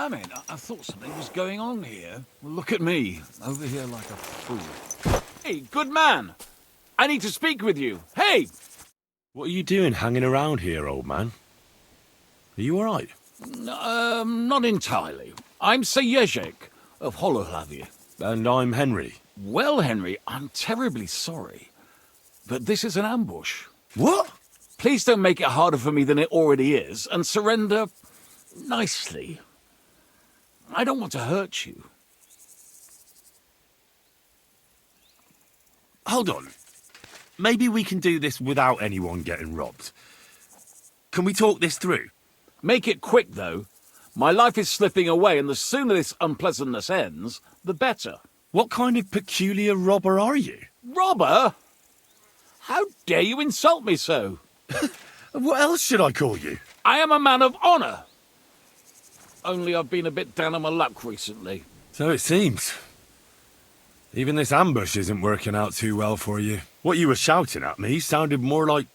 Damn it, I thought something was going on here. Well, look at me, over here like a fool. Hey, good man! I need to speak with you. Hey! What are you doing hanging around here, old man? Are you alright? Not entirely. I'm Sir Jezhek of Holohlavie. And I'm Henry. Well, Henry, I'm terribly sorry, but this is an ambush. What? Please don't make it harder for me than it already is, and surrender nicely. I don't want to hurt you. Hold on. Maybe we can do this without anyone getting robbed. Can we talk this through? Make it quick, though. My life is slipping away, and the sooner this unpleasantness ends, the better. What kind of peculiar robber are you? Robber? How dare you insult me so? What else should I call you? I am a man of honour. Only I've been a bit down on my luck recently. So it seems. Even this ambush isn't working out too well for you. What you were shouting at me sounded more like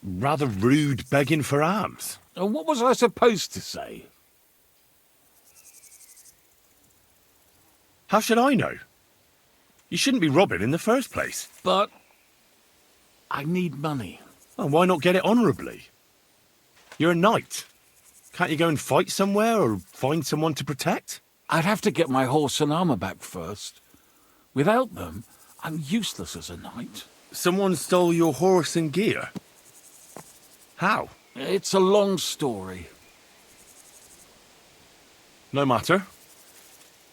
rather rude begging for alms. And what was I supposed to say? How should I know? You shouldn't be robbing in the first place. But I need money. Well, why not get it honourably? You're a knight. Can't you go and fight somewhere or find someone to protect? I'd have to get my horse and armour back first. Without them, I'm useless as a knight. Someone stole your horse and gear. How? It's a long story. No matter.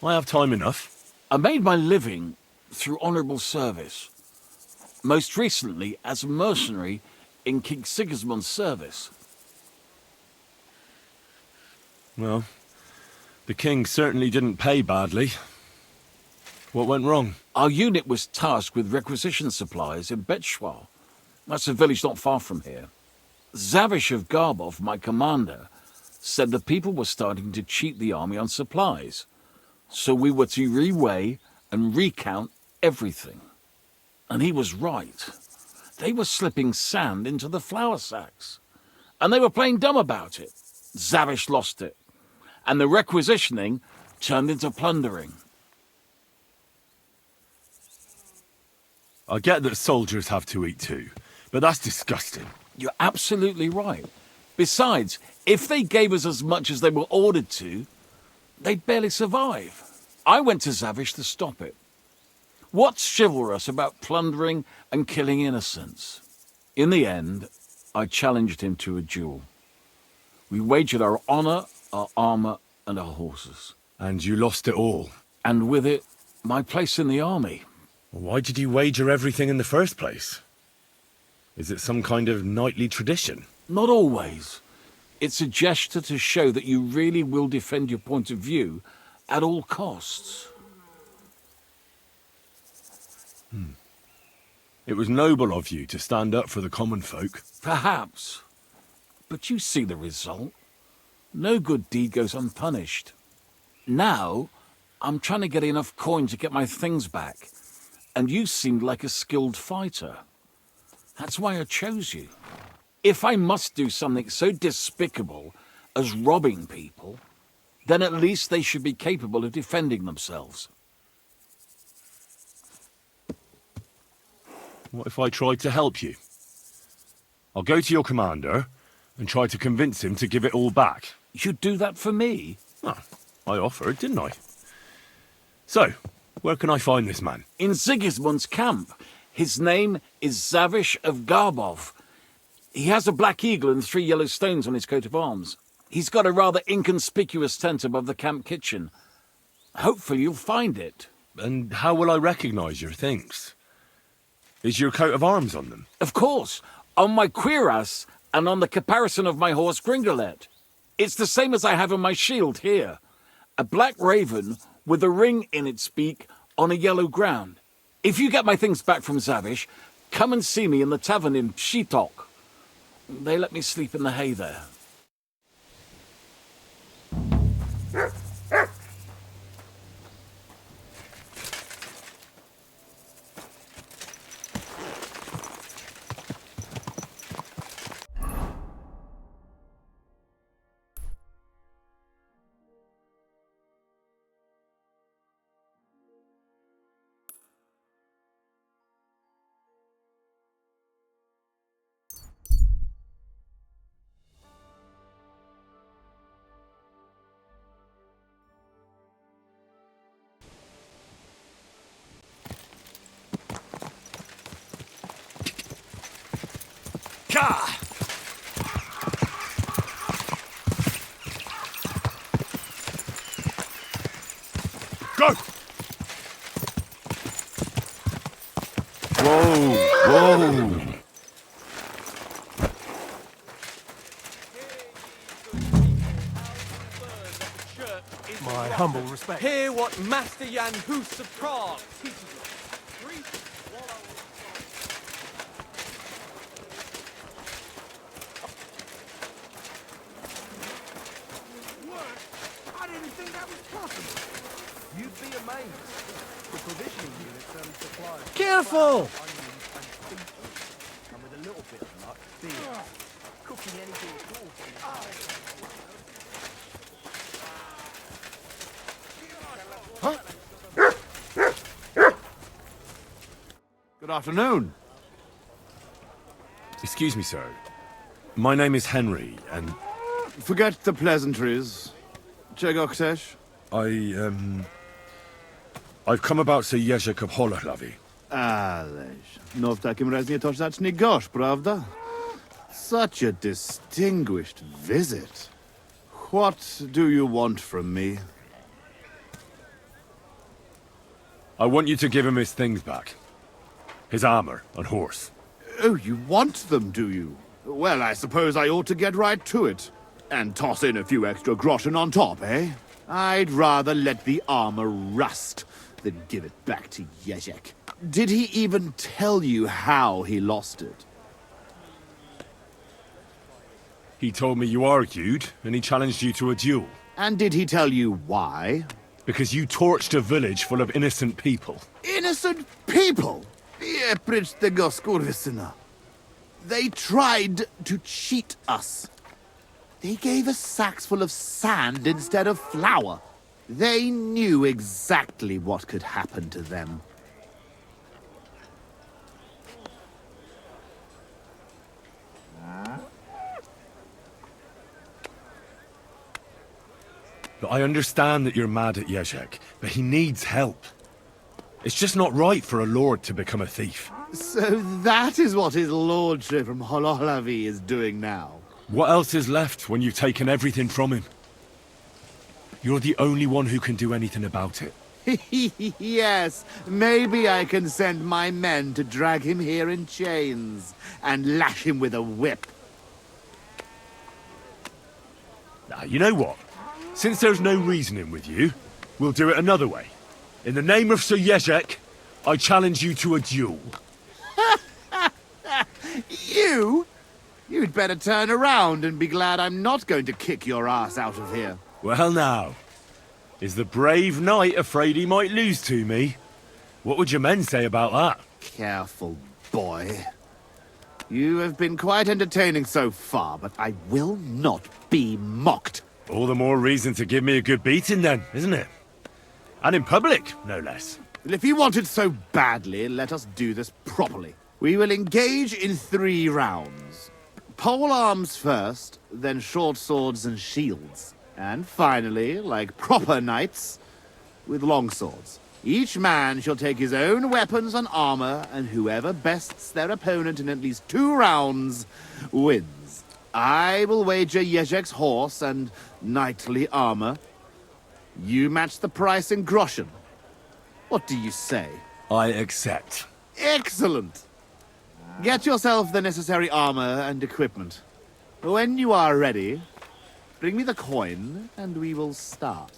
I have time enough. I made my living through honourable service. Most recently as a mercenary in King Sigismund's service. Well, the king certainly didn't pay badly. What went wrong? Our unit was tasked with requisition supplies in Betschwar. That's a village not far from here. Zavish of Garbov, my commander, said the people were starting to cheat the army on supplies. So we were to reweigh and recount everything. And he was right. They were slipping sand into the flour sacks. And they were playing dumb about it. Zavish lost it. And the requisitioning turned into plundering. I get that soldiers have to eat too, but that's disgusting. You're absolutely right. Besides, if they gave us as much as they were ordered to, they'd barely survive. I went to Zavish to stop it. What's chivalrous about plundering and killing innocents? In the end, I challenged him to a duel. We wagered our honour, our armour, and our horses. And you lost it all. And with it, my place in the army. Why did you wager everything in the first place? Is it some kind of knightly tradition? Not always. It's a gesture to show that you really will defend your point of view at all costs. It was noble of you to stand up for the common folk. Perhaps. But you see the result. No good deed goes unpunished. Now, I'm trying to get enough coin to get my things back. And you seemed like a skilled fighter. That's why I chose you. If I must do something so despicable as robbing people, then at least they should be capable of defending themselves. What if I tried to help you? I'll go to your commander and try to convince him to give it all back. You'd do that for me? Oh, I offered, didn't I? So, where can I find this man? In Sigismund's camp. His name is Zavish of Garbov. He has a black eagle and 3 yellow stones on his coat of arms. He's got a rather inconspicuous tent above the camp kitchen. Hopefully you'll find it. And how will I recognize your things? Is your coat of arms on them? Of course, on my cuirass and on the caparison of my horse Gringolet. It's the same as I have on my shield here. A black raven with a ring in its beak on a yellow ground. If you get my things back from Zavish, come and see me in the tavern in Pshitok. They let me sleep in the hay there. Go! Whoa, whoa. My humble respect. Hear what Master Jan Hus of Prague teaches us. I didn't think that was possible. You'd be amazed. The provisioning units only supply... Careful! And with a little bit of luck, beer. Cooking anything at all. Good afternoon. Excuse me, sir. My name is Henry, and Forget the pleasantries. Jezhek'S. I've come about Sir Jezhek of Holohlavi. Ależ, no w takim razie to zacznij gość, prawda? Such a distinguished visit. What do you want from me? I want you to give him his things back. His armor and horse. Oh, you want them, do you? Well, I suppose I ought to get right to it. And toss in a few extra groschen on top, eh? I'd rather let the armor rust than give it back to Jezhek. Did he even tell you how he lost it? He told me you argued, and he challenged you to a duel. And did he tell you why? Because you torched a village full of innocent people. Innocent people? Precz tego skurwysyna. They tried to cheat us. They gave us sacks full of sand instead of flour. They knew exactly what could happen to them. But I understand that you're mad at Jezhek, but he needs help. It's just not right for a lord to become a thief. So that is what his lordship from Holohlavi is doing now. What else is left when you've taken everything from him? You're the only one who can do anything about it. Yes, maybe I can send my men to drag him here in chains and lash him with a whip. Now, you know what? Since there's no reasoning with you, we'll do it another way. In the name of Sir Jezhek, I challenge you to a duel. You? You'd better turn around and be glad I'm not going to kick your ass out of here. Well now, is the brave knight afraid he might lose to me? What would your men say about that? Careful, boy. You have been quite entertaining so far, but I will not be mocked. All the more reason to give me a good beating then, isn't it? And in public, no less. Well, if you want it so badly, let us do this properly. We will engage in 3 rounds. Pole arms first, then short swords and shields. And finally, like proper knights, with long swords. Each man shall take his own weapons and armor, and whoever bests their opponent in at least 2 rounds wins. I will wager Jezhek's horse and knightly armor. You match the price in groschen. What do you say? I accept. Excellent! Get yourself the necessary armor and equipment. When you are ready, bring me the coin, and we will start.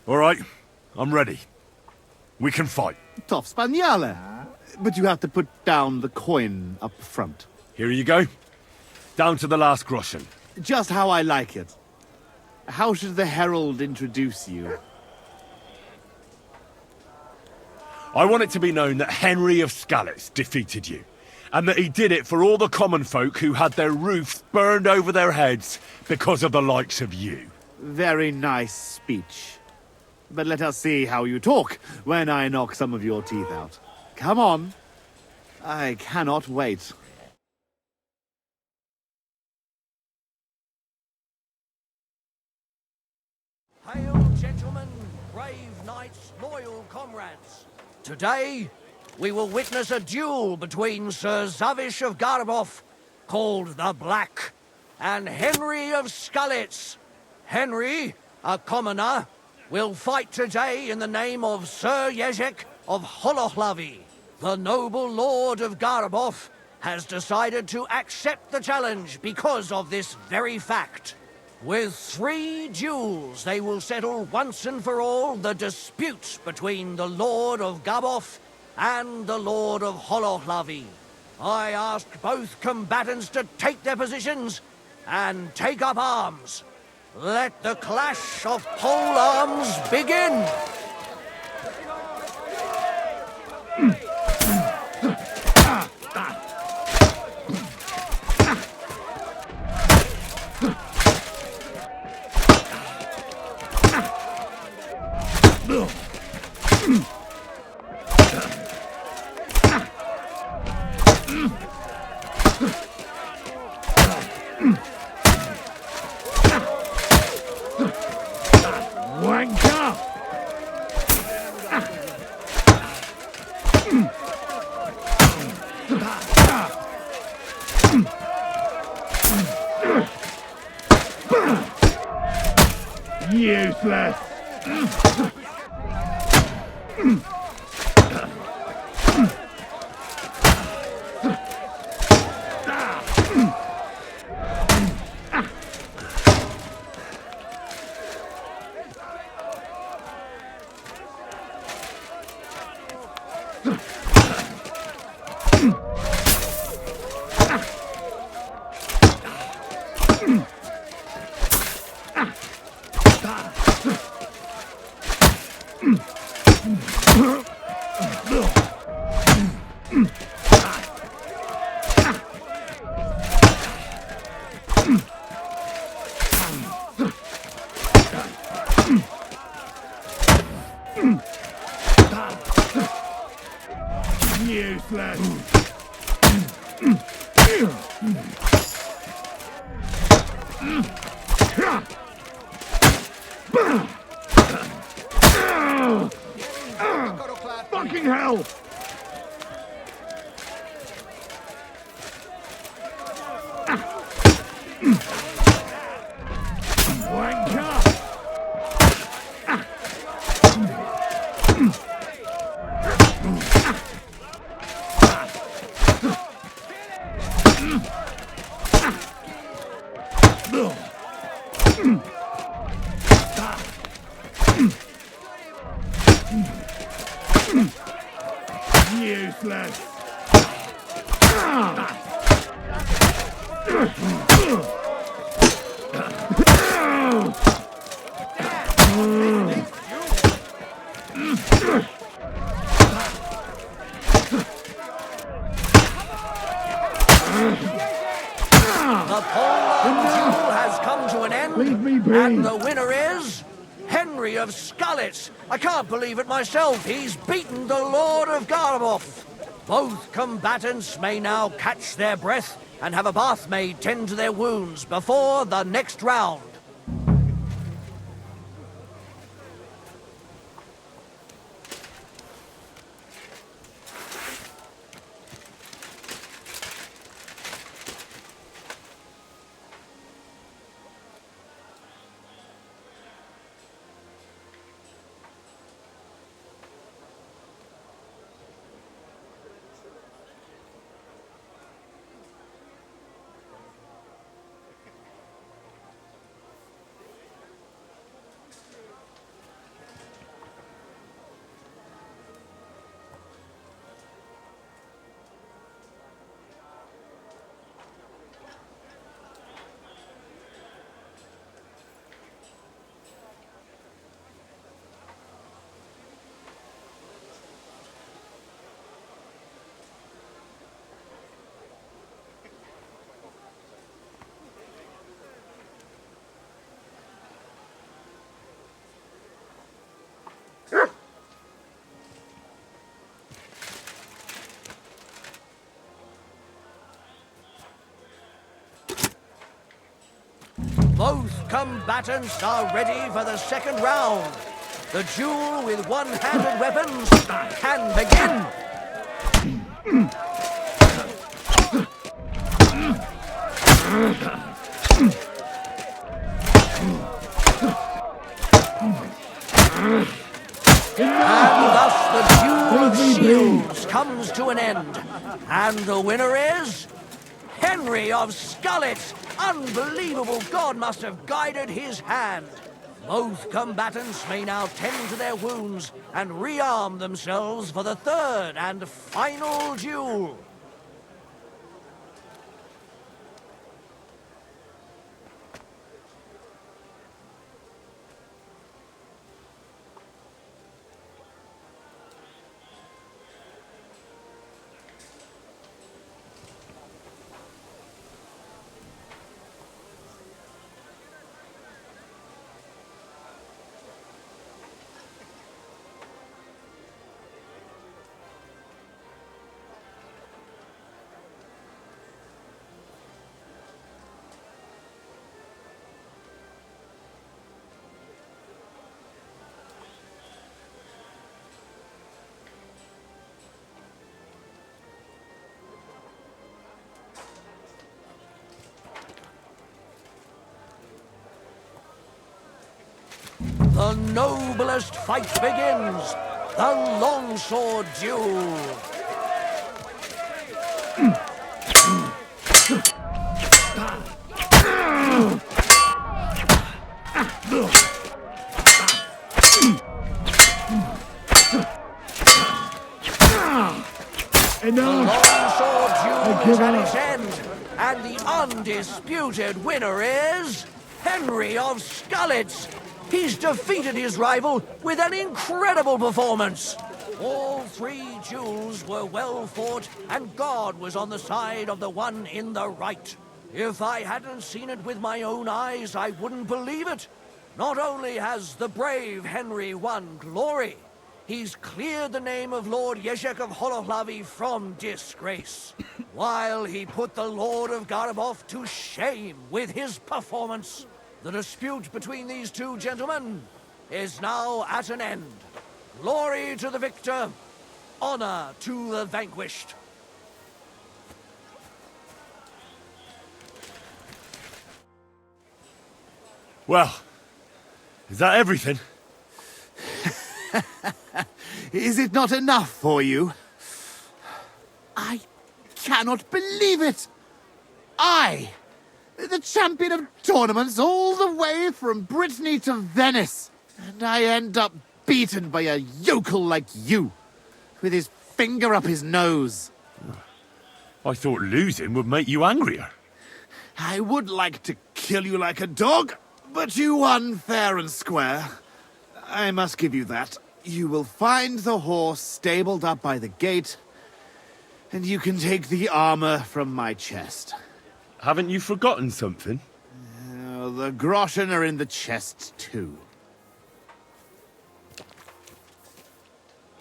All right, I'm ready. We can fight. Top Spaniale. But you have to put down the coin up front. Here you go. Down to the last groschen. Just how I like it. How should the Herald introduce you? I want it to be known that Henry of Skalitz defeated you, and that he did it for all the common folk who had their roofs burned over their heads because of the likes of you. Very nice speech. But let us see how you talk when I knock some of your teeth out. Come on. I cannot wait. Hail, gentlemen, brave knights, loyal comrades. Today, we will witness a duel between Sir Zavish of Garbov, called the Black, and Henry of Skalitz. Henry, a commoner, will fight today in the name of Sir Jezhek of Holohlavi. The noble lord of Garbov has decided to accept the challenge because of this very fact. With 3 duels, they will settle once and for all the dispute between the Lord of Garbov and the Lord of Holohlavi. I ask both combatants to take their positions and take up arms. Let the clash of pole arms begin! Useless. Fucking hell! Useless. The pole duel has come to an end, and the winner is Henry of Skalitz. I can't believe it myself. He's beaten the Lord of Garbov. Both combatants may now catch their breath and have a bath maid tend to their wounds before the next round. Both combatants are ready for the second round. The duel with one-handed weapons can begin. And thus the duel of shields comes to an end. And the winner is Henry of Skullet. Unbelievable, God must have guided his hand. Both combatants may now tend to their wounds and rearm themselves for the third and final duel. The noblest fight begins, the longsword duel. The longsword duel is at its end, and the undisputed winner is Henry of Skullet. He's defeated his rival with an incredible performance. All three duels were well fought, and God was on the side of the one in the right. If I hadn't seen it with my own eyes, I wouldn't believe it. Not only has the brave Henry won glory, he's cleared the name of Lord Jezhek of Holohlavi from disgrace, while he put the Lord of Garabov to shame with his performance. The dispute between these two gentlemen is now at an end. Glory to the victor, honor to the vanquished. Well, is that everything? Is it not enough for you? I cannot believe it! I, the champion of tournaments all the way from Brittany to Venice, and I end up beaten by a yokel like you, with his finger up his nose. I thought losing would make you angrier. I would like to kill you like a dog, but you won fair and square. I must give you that. You will find the horse stabled up by the gate, and you can take the armor from my chest. Haven't you forgotten something? The groschen are in the chest too.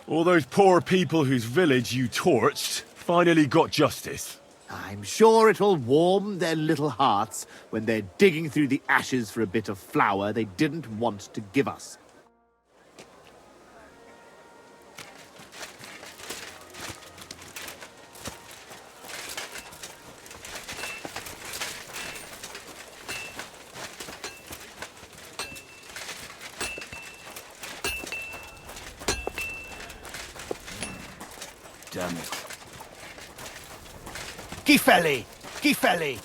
All those poor people whose village you torched finally got justice. I'm sure it'll warm their little hearts when they're digging through the ashes for a bit of flour they didn't want to give us. Damn it. Gifelli! Gifelli!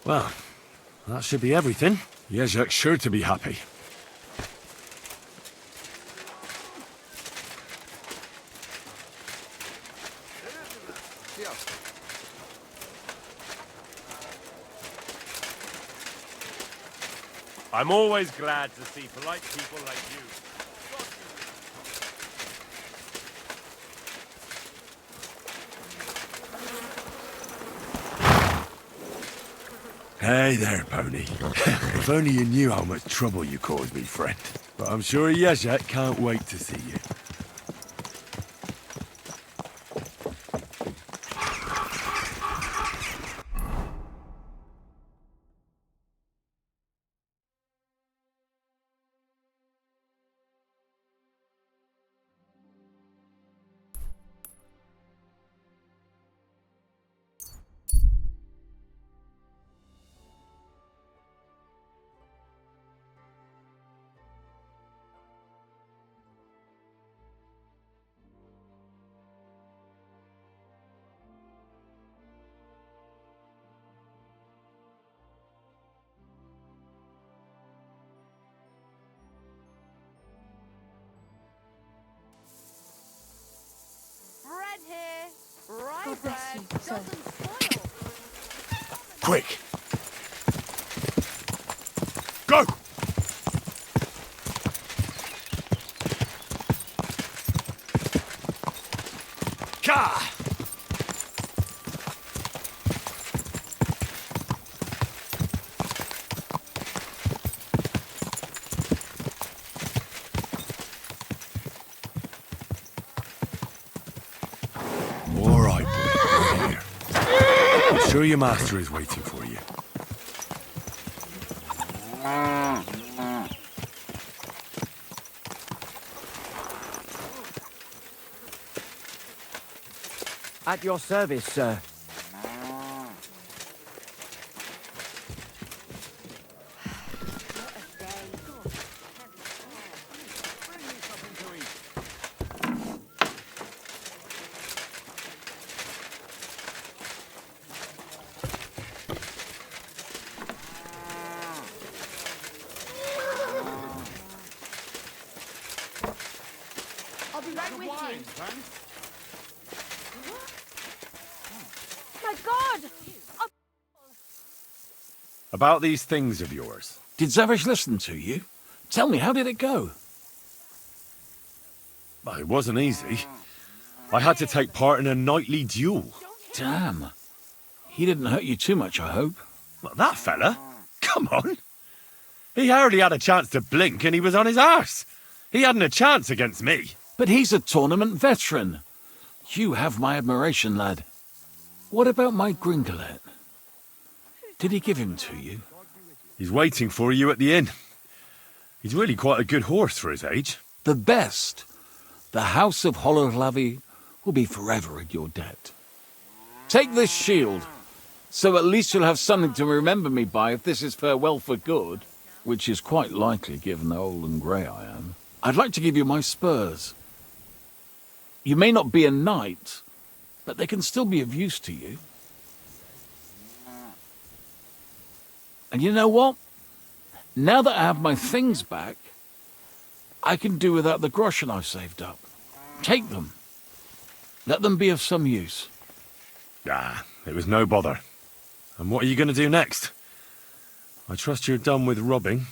Well, that should be everything. Jezhek's sure to be happy. Gracias. I'm always glad to see polite people like you. Hey there, Pony. If only you knew how much trouble you caused me, friend. But I'm sure Jezhek can't wait to see you. Bread here. Rye bread doesn't spoil. Quick! Go! Ka! All right, boy. We're here. I'm sure your master is waiting for you. At your service, sir. I'll be right with you. My God! About these things of yours. Did Zavish listen to you? Tell me, how did it go? Well, it wasn't easy. I had to take part in a nightly duel. Damn. He didn't hurt you too much, I hope. Well, that fella? Come on. He hardly had a chance to blink and he was on his arse. He hadn't a chance against me. But he's a tournament veteran. You have my admiration, lad. What about my Gringolet? Did he give him to you? He's waiting for you at the inn. He's really quite a good horse for his age. The best. The House of Hololavi will be forever in your debt. Take this shield, so at least you'll have something to remember me by if this is farewell for good, which is quite likely given how old and grey I am. I'd like to give you my spurs. You may not be a knight, but they can still be of use to you. And you know what? Now that I have my things back, I can do without the groschen I've saved up. Take them. Let them be of some use. Ah, it was no bother. And what are you going to do next? I trust you're done with robbing.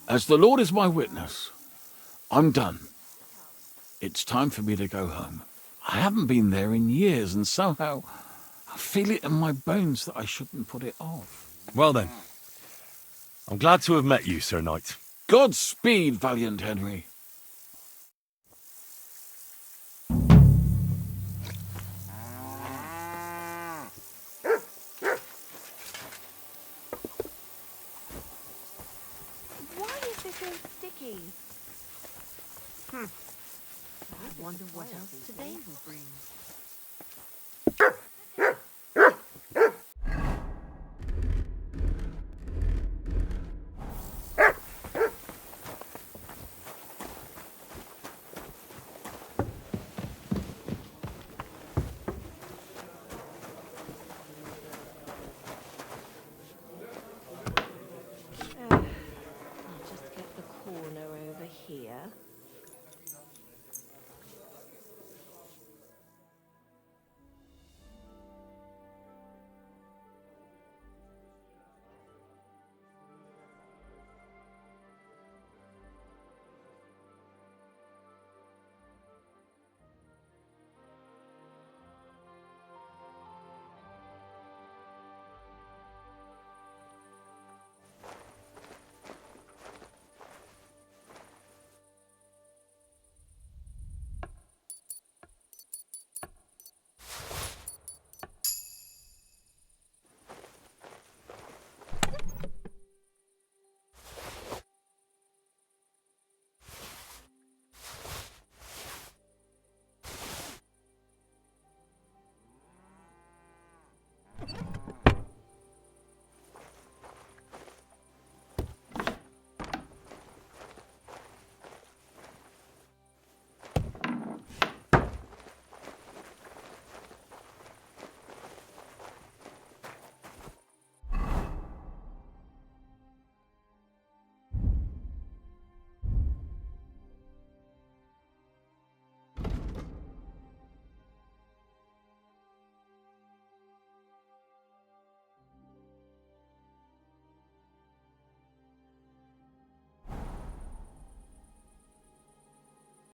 As the Lord is my witness, I'm done. It's time for me to go home. I haven't been there in years, and somehow I feel it in my bones that I shouldn't put it off. Well then, I'm glad to have met you, Sir Knight. Godspeed, valiant Henry. Why is this so sticky? I wonder what else today will bring.